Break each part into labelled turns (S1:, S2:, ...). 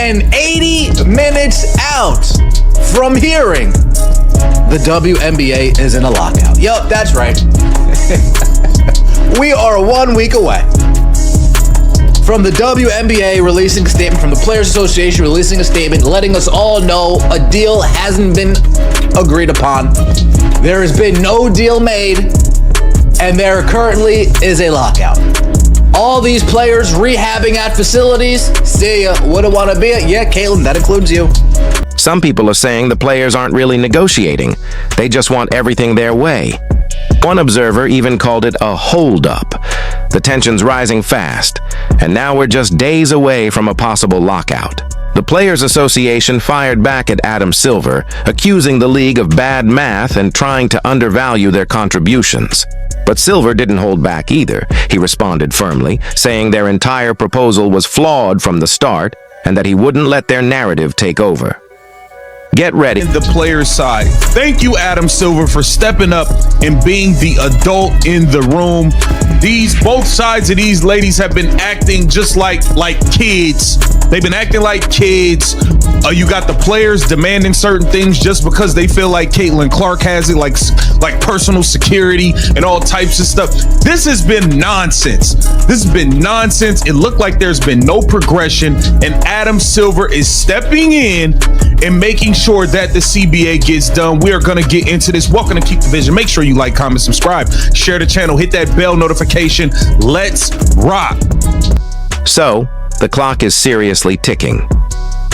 S1: 180 minutes out from hearing the WNBA is in a lockout. Yup, that's right. We are 1 week away from the WNBA releasing a statement, from the Players Association releasing a statement, letting us all know a deal hasn't been agreed upon. There has been no deal made, and there currently is a lockout. All these players rehabbing at facilities. See ya. Wouldn't want to be it. Yeah, Caitlin, that includes you.
S2: Some people are saying the players aren't really negotiating. They just want everything their way. One observer even called it a hold-up. The tension's rising fast, and now we're just days away from a possible lockout. The Players Association fired back at Adam Silver, accusing the league of bad math and trying to undervalue their contributions. But Silver didn't hold back either. He responded firmly, saying their entire proposal was flawed from the start and that he wouldn't let their narrative take over. Get ready.
S3: The players' side. Thank you, Adam Silver, for stepping up and being the adult in the room. Both sides of these ladies have been acting just like kids. They've been acting like kids. You got the players demanding certain things just because they feel like Caitlin Clark has it, like personal security and all types of stuff. This has been nonsense. This has been nonsense. It looked like there's been no progression, and Adam Silver is stepping in and making sure that the CBA gets done. We are going to get into this. Welcome to Keep the Vision. Make sure you like, comment, subscribe, share the channel, hit that bell notification. Let's rock.
S2: So, the clock is seriously ticking.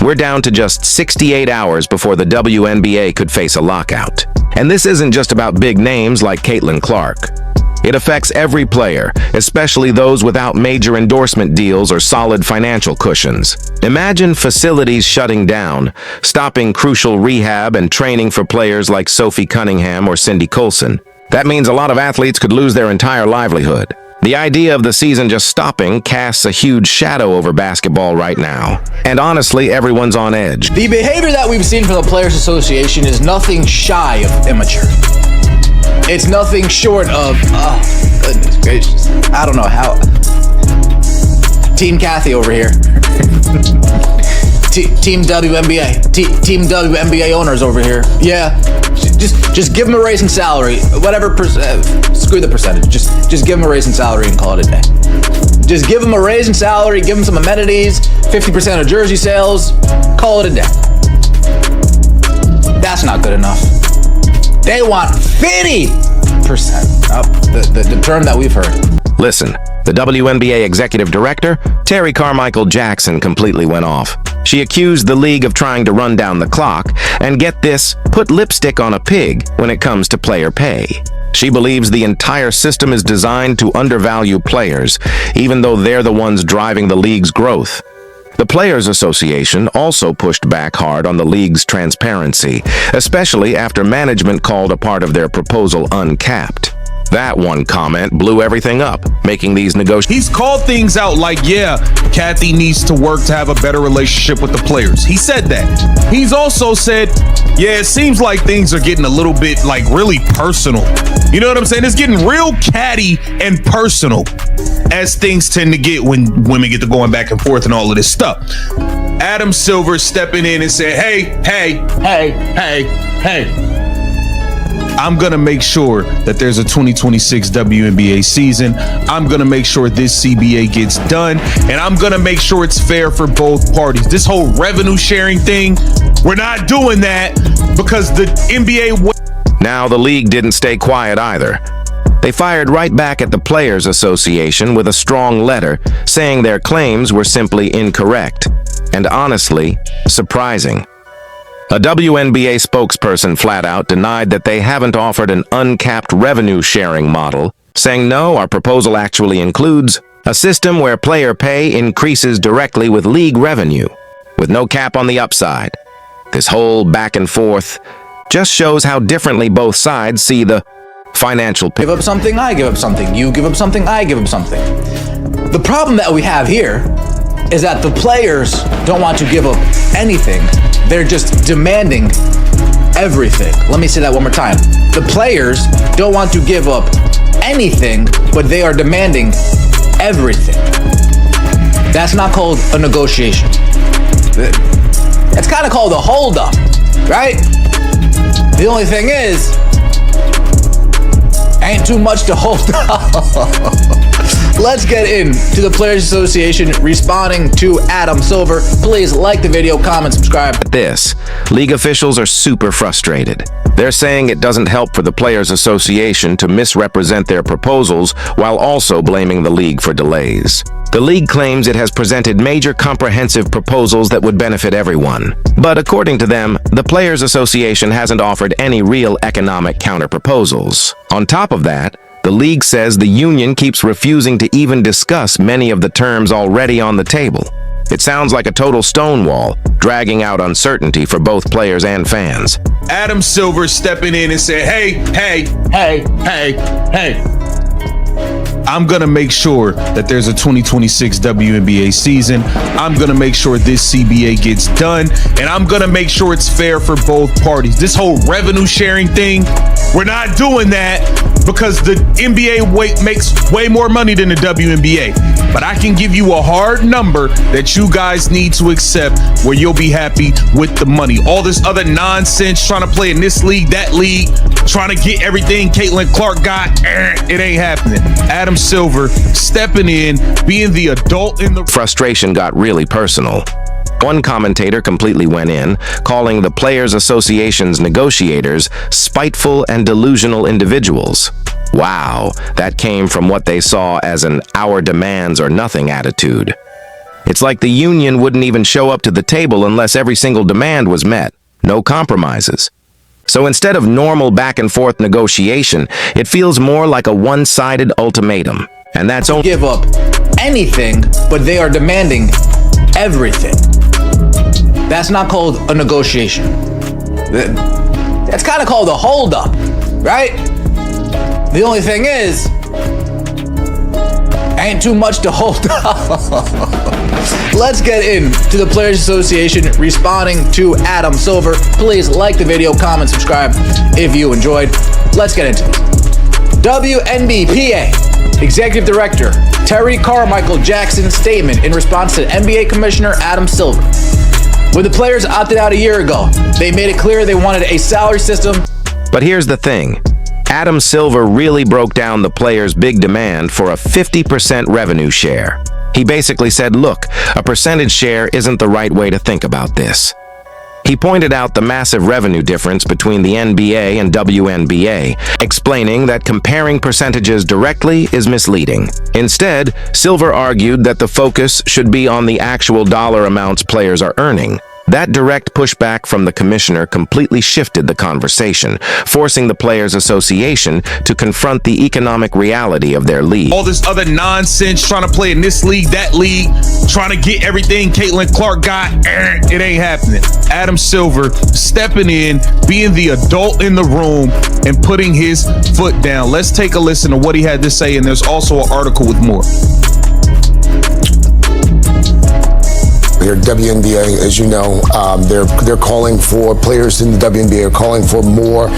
S2: We're down to just 68 hours before the WNBA could face a lockout. And this isn't just about big names like Caitlin Clark. It affects every player, especially those without major endorsement deals or solid financial cushions. Imagine facilities shutting down, stopping crucial rehab and training for players like Sophie Cunningham or Cindy Colson. That means a lot of athletes could lose their entire livelihood. The idea of the season just stopping casts a huge shadow over basketball right now. And honestly, everyone's on edge.
S1: The behavior that we've seen from the Players Association is nothing shy of immature. It's nothing short of, oh, goodness gracious. I don't know how. Team Kathy over here. Team WNBA. Team WNBA owners over here. Yeah. Just give them a raise in salary. Whatever, screw the percentage. Just give them a raise in salary and call it a day. Just give them a raise in salary, give them some amenities, 50% of jersey sales, call it a day. That's not good enough. They want 50%, the term that we've heard.
S2: Listen, the WNBA executive director, Terry Carmichael Jackson, completely went off. She accused the league of trying to run down the clock and, get this, put lipstick on a pig when it comes to player pay. She believes the entire system is designed to undervalue players, even though they're the ones driving the league's growth. The Players Association also pushed back hard on the league's transparency, especially after management called a part of their proposal uncapped. That one comment blew everything up, making these negotiations.
S3: He's called things out like, yeah, Kathy needs to work to have a better relationship with the players. He said that. He's also said, yeah, it seems like things are getting a little bit really personal. You know what I'm saying? It's getting real catty and personal, as things tend to get when women get to going back and forth and all of this stuff. Adam Silver stepping in and saying, hey, I'm going to make sure that there's a 2026 WNBA season. I'm going to make sure this CBA gets done, and I'm going to make sure it's fair for both parties. This whole revenue sharing thing, we're not doing that because the NBA...
S2: Now, the league didn't stay quiet either. They fired right back at the Players Association with a strong letter saying their claims were simply incorrect and, honestly, surprising. A WNBA spokesperson flat out denied that they haven't offered an uncapped revenue-sharing model, saying, no, our proposal actually includes a system where player pay increases directly with league revenue, with no cap on the upside. This whole back and forth just shows how differently both sides see the financial picture.
S1: Give up something, I give up something. You give up something, I give up something. The problem that we have here is that the players don't want to give up anything. They're just demanding everything. Let me say that one more time. The players don't want to give up anything, but they are demanding everything. That's not called a negotiation. kind of called a holdup, right? The only thing is, ain't too much to hold up. Let's get into the Players Association responding to Adam Silver. Please like the video, comment, subscribe.
S2: This, league officials are super frustrated. They're saying it doesn't help for the Players Association to misrepresent their proposals while also blaming the league for delays. The league claims it has presented major comprehensive proposals that would benefit everyone. But according to them, the Players Association hasn't offered any real economic counter-proposals. On top of that, the league says the union keeps refusing to even discuss many of the terms already on the table. It sounds like a total stonewall, dragging out uncertainty for both players and fans.
S3: Adam Silver stepping in and said, hey, I'm going to make sure that there's a 2026 WNBA season. I'm going to make sure this CBA gets done, and I'm going to make sure it's fair for both parties. This whole revenue sharing thing, we're not doing that because the NBA makes way more money than the WNBA. But I can give you a hard number that you guys need to accept where you'll be happy with the money. All this other nonsense trying to play in this league, that league, trying to get everything Caitlin Clark got, it ain't happening. Adam Silver stepping in, being the adult in the...
S2: Frustration got really personal. One commentator completely went in, calling the Players Association's negotiators spiteful and delusional individuals. Wow, that came from what they saw as an our demands or nothing attitude. It's like the union wouldn't even show up to the table unless every single demand was met. No compromises. So instead of normal back-and-forth negotiation, it feels more like a one-sided ultimatum. And that's only...
S1: Give up anything, but they are demanding everything. That's not called a negotiation. That's kind of called a holdup, right? The only thing is, ain't too much to hold up. Let's get into the Players Association responding to Adam Silver. Please like the video, comment, subscribe if you enjoyed. Let's get into it. WNBA Executive Director Terry Carmichael Jackson's statement in response to NBA Commissioner Adam Silver. When the players opted out a year ago, they made it clear they wanted a salary system.
S2: But here's the thing. Adam Silver really broke down the players' big demand for a 50% revenue share. He basically said, look, a percentage share isn't the right way to think about this. He pointed out the massive revenue difference between the NBA and WNBA, explaining that comparing percentages directly is misleading. Instead, Silver argued that the focus should be on the actual dollar amounts players are earning. That direct pushback from the commissioner completely shifted the conversation, forcing the Players Association to confront the economic reality of their league.
S3: All this other nonsense trying to play in this league, that league, trying to get everything Caitlin Clark got, it ain't happening. Adam Silver stepping in, being the adult in the room, and putting his foot down. Let's take a listen to what he had to say, and there's also an article with more.
S4: Your WNBA, as you know, they're calling for players in the WNBA are calling for more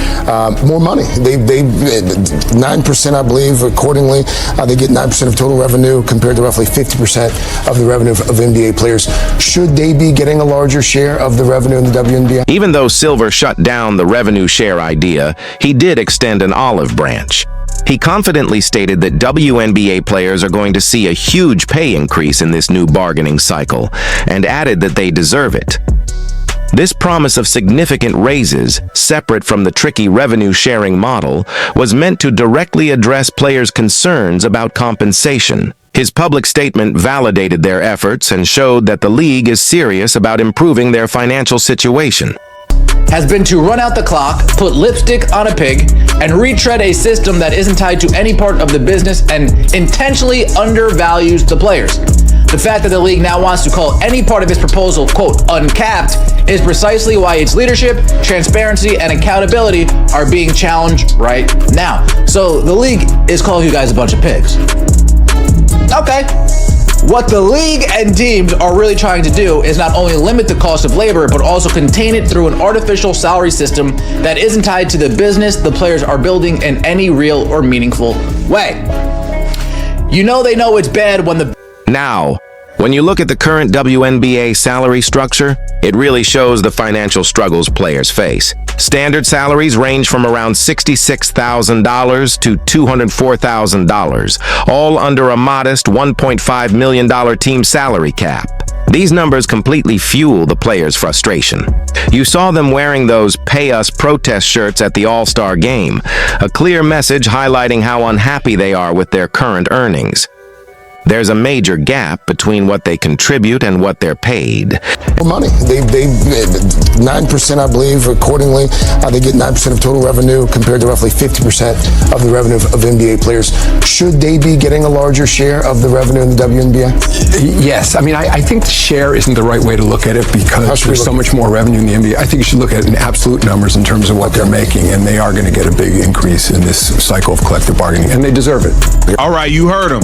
S4: money. They 9%, I believe, accordingly. They get 9% of total revenue compared to roughly 50% of the revenue of NBA players. Should they be getting a larger share of the revenue in the WNBA?
S2: Even though Silver shut down the revenue share idea, he did extend an olive branch. He confidently stated that WNBA players are going to see a huge pay increase in this new bargaining cycle, and added that they deserve it. This promise of significant raises, separate from the tricky revenue-sharing model, was meant to directly address players' concerns about compensation. His public statement validated their efforts and showed that the league is serious about improving their financial situation.
S1: Has been to run out the clock, put lipstick on a pig, and retread a system that isn't tied to any part of the business and intentionally undervalues the players. The fact that the league now wants to call any part of its proposal, quote, uncapped, is precisely why its leadership, transparency, and accountability are being challenged right now. So the league is calling you guys a bunch of pigs. Okay. What the league and teams are really trying to do is not only limit the cost of labor, but also contain it through an artificial salary system that isn't tied to the business the players are building in any real or meaningful way. You know they know it's bad when the...
S2: Now, When you look at the current WNBA salary structure, it really shows the financial struggles players face. Standard salaries range from around $66,000 to $204,000, all under a modest $1.5 million team salary cap. These numbers completely fuel the players' frustration. You saw them wearing those "Pay Us" protest shirts at the All-Star game, a clear message highlighting how unhappy they are with their current earnings. There's a major gap between what they contribute and what they're paid.
S4: Money. They 9%, I believe, accordingly. They get 9% of total revenue compared to roughly 50% of the revenue of NBA players. Should they be getting a larger share of the revenue in the WNBA?
S5: Yes. I mean, I think the share isn't the right way to look at it because there's so much more revenue in the NBA. I think you should look at it in absolute numbers in terms of what they're making, and they are going to get a big increase in this cycle of collective bargaining, and they deserve it.
S3: All right, you heard him.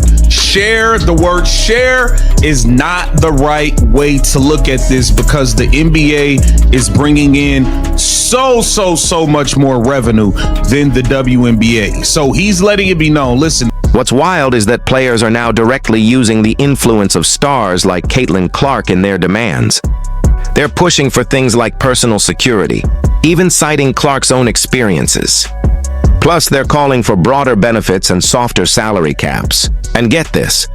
S3: The word share is not the right way to look at this because the NBA is bringing in so much more revenue than the WNBA. So he's letting it be known. Listen.
S2: What's wild is that players are now directly using the influence of stars like Caitlin Clark in their demands. They're pushing for things like personal security, even citing Clark's own experiences. Plus, they're calling for broader benefits and softer salary caps. And get this,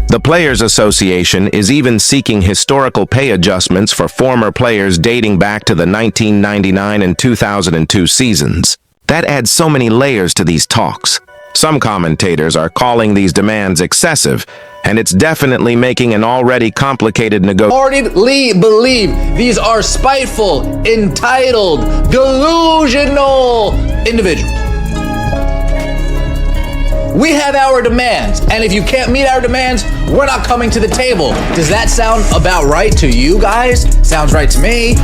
S2: the Players Association is even seeking historical pay adjustments for former players dating back to the 1999 and 2002 seasons. That adds so many layers to these talks. Some commentators are calling these demands excessive, and it's definitely making an already complicated negotiation.
S1: Wholeheartedly believe these are spiteful, entitled, delusional individuals. We have our demands, and if you can't meet our demands, we're not coming to the table. Does that sound about right to you guys? Sounds right to me.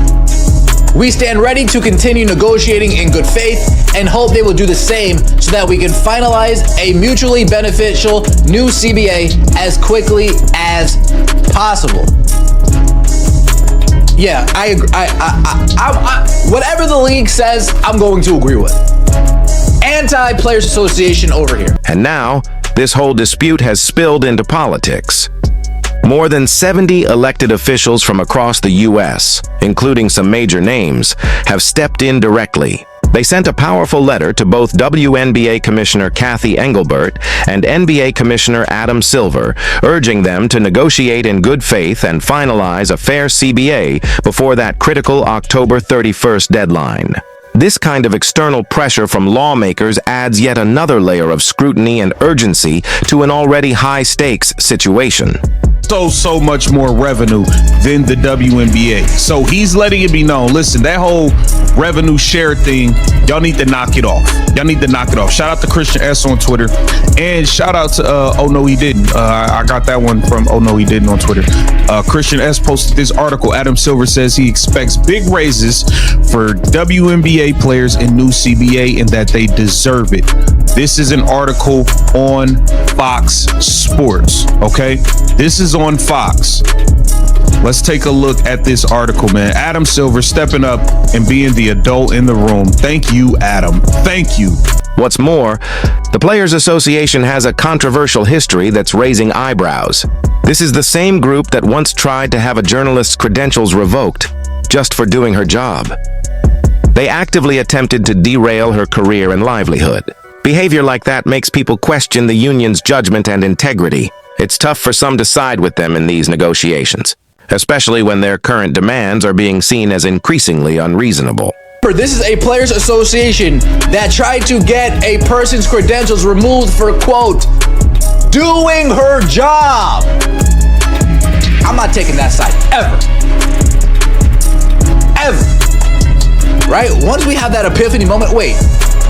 S1: We stand ready to continue negotiating in good faith and hope they will do the same so that we can finalize a mutually beneficial new CBA as quickly as possible. Yeah, I agree. Whatever the league says, I'm going to agree with. Anti-Players Association over here.
S2: And now, this whole dispute has spilled into politics. More than 70 elected officials from across the U.S., including some major names, have stepped in directly. They sent a powerful letter to both WNBA Commissioner Cathy Engelbert and NBA Commissioner Adam Silver, urging them to negotiate in good faith and finalize a fair CBA before that critical October 31st deadline. This kind of external pressure from lawmakers adds yet another layer of scrutiny and urgency to an already high-stakes situation.
S3: So much more revenue than the WNBA. So he's letting it be known. Listen, that whole revenue share thing, y'all need to knock it off. Y'all need to knock it off. Shout out to Christian S on Twitter, and shout out to Oh No He Didn't. I got that one from Oh No He Didn't on Twitter. Christian S posted this article. Adam Silver says he expects big raises for WNBA players in new CBA and that they deserve it. This is an article on Fox Sports, okay? This is on Fox. Let's take a look at this article, man. Adam Silver stepping up and being the adult in the room. Thank you, Adam. Thank you.
S2: What's more, the Players Association has a controversial history that's raising eyebrows. This is the same group that once tried to have a journalist's credentials revoked just for doing her job. They actively attempted to derail her career and livelihood. Behavior like that makes people question the union's judgment and integrity. It's tough for some to side with them in these negotiations, especially when their current demands are being seen as increasingly unreasonable.
S1: This is a Players Association that tried to get a person's credentials removed for, quote, doing her job. I'm not taking that side, ever. Ever. Right? Once we have that epiphany moment, wait,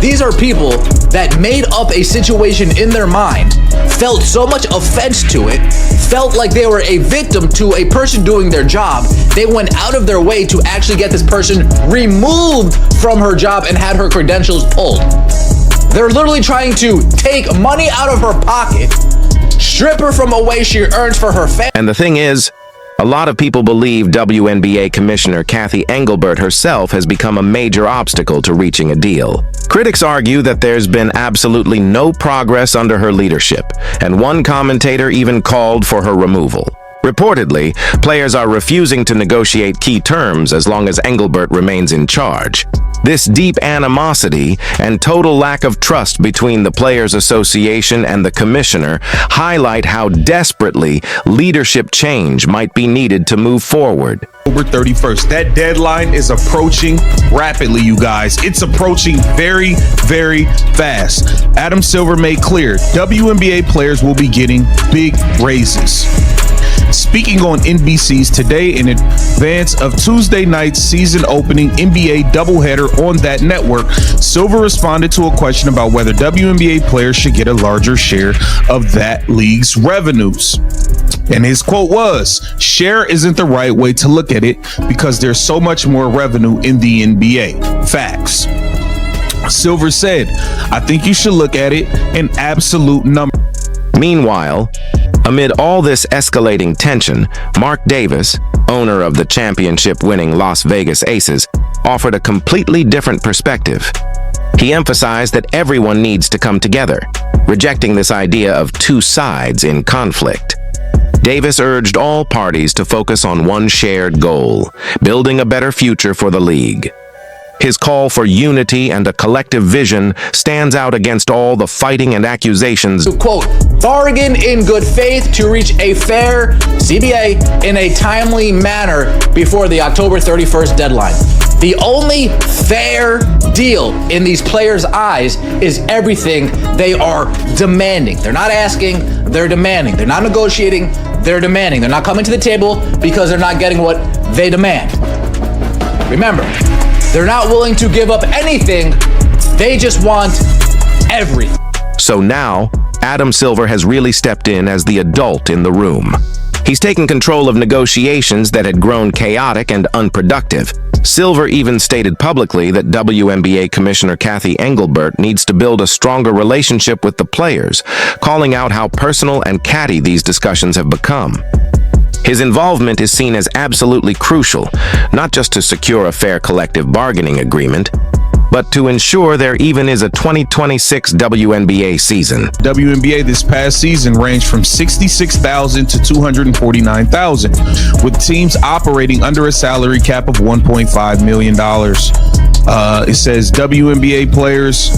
S1: these are people that made up a situation in their mind, felt so much offense to it, felt like they were a victim to a person doing their job. They went out of their way to actually get this person removed from her job and had her credentials pulled. They're literally trying to take money out of her pocket, strip her from a way she earns for her family.
S2: And the thing is, a lot of people believe WNBA Commissioner Cathy Engelbert herself has become a major obstacle to reaching a deal. Critics argue that there's been absolutely no progress under her leadership, and one commentator even called for her removal. Reportedly, players are refusing to negotiate key terms as long as Engelbert remains in charge. This deep animosity and total lack of trust between the Players Association and the commissioner highlight how desperately leadership change might be needed to move forward.
S3: October 31st. That deadline is approaching rapidly, you guys. It's approaching very, very fast. Adam Silver made clear WNBA players will be getting big raises. Speaking on NBC's Today in advance of Tuesday night's season opening NBA doubleheader on that network, Silver responded to a question about whether WNBA players should get a larger share of that league's revenues. And his quote was, "Share isn't the right way to look at it because there's so much more revenue in the NBA. Facts." Silver said, "I think you should look at it in absolute numbers."
S2: Meanwhile, amid all this escalating tension, Mark Davis, owner of the championship-winning Las Vegas Aces, offered a completely different perspective. He emphasized that everyone needs to come together, rejecting this idea of two sides in conflict. Davis urged all parties to focus on one shared goal, building a better future for the league. His call for unity and a collective vision stands out against all the fighting and accusations.
S1: To quote, bargain in good faith to reach a fair CBA in a timely manner before the October 31st deadline. The only fair deal in these players' eyes is everything they are demanding. They're not asking, they're demanding. They're not negotiating, they're demanding. They're not coming to the table because they're not getting what they demand. Remember, they're not willing to give up anything. They just want everything.
S2: So now, Adam Silver has really stepped in as the adult in the room. He's taken control of negotiations that had grown chaotic and unproductive. Silver even stated publicly that WNBA Commissioner Cathy Engelbert needs to build a stronger relationship with the players, calling out how personal and catty these discussions have become. His involvement is seen as absolutely crucial, not just to secure a fair collective bargaining agreement, but to ensure there even is a 2026 WNBA season.
S3: WNBA this past season ranged from 66,000 to 249,000, with teams operating under a salary cap of $1.5 million. It says WNBA players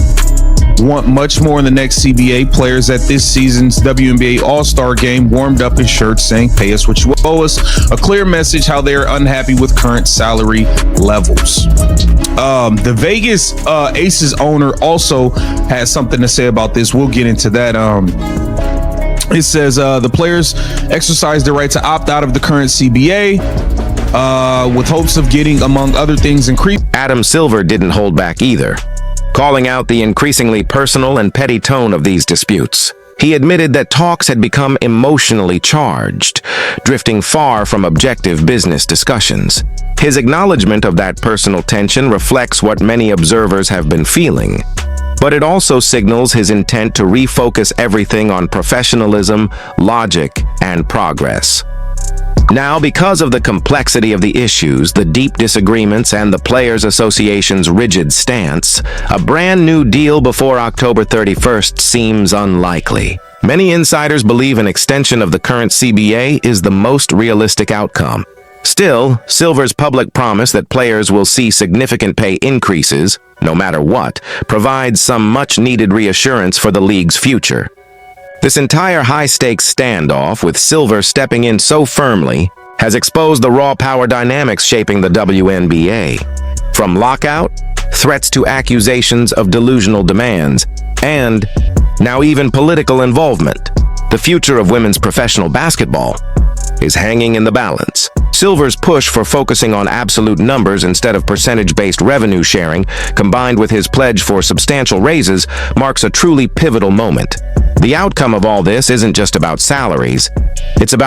S3: want much more in the next CBA. Players at this season's WNBA All-Star Game warmed up in shirts saying, "Pay us what you owe us," a clear message how they are unhappy with current salary levels. The Vegas Aces owner also has something to say about this. We'll get into that. It says the players exercise their right to opt out of the current CBA with hopes of getting, among other things, increased.
S2: Adam Silver didn't hold back either, calling out the increasingly personal and petty tone of these disputes. He admitted that talks had become emotionally charged, drifting far from objective business discussions. His acknowledgement of that personal tension reflects what many observers have been feeling, but it also signals his intent to refocus everything on professionalism, logic, and progress. Now, because of the complexity of the issues, the deep disagreements, and the Players Association's rigid stance, a brand new deal before October 31st seems unlikely. Many insiders believe an extension of the current CBA is the most realistic outcome. Still, Silver's public promise that players will see significant pay increases, no matter what, provides some much-needed reassurance for the league's future. This entire high-stakes standoff, with Silver stepping in so firmly, has exposed the raw power dynamics shaping the WNBA. From lockout, threats to accusations of delusional demands, and now even political involvement, the future of women's professional basketball is hanging in the balance. Silver's push for focusing on absolute numbers instead of percentage-based revenue sharing, combined with his pledge for substantial raises, marks a truly pivotal moment. The outcome of all this isn't just about salaries, it's about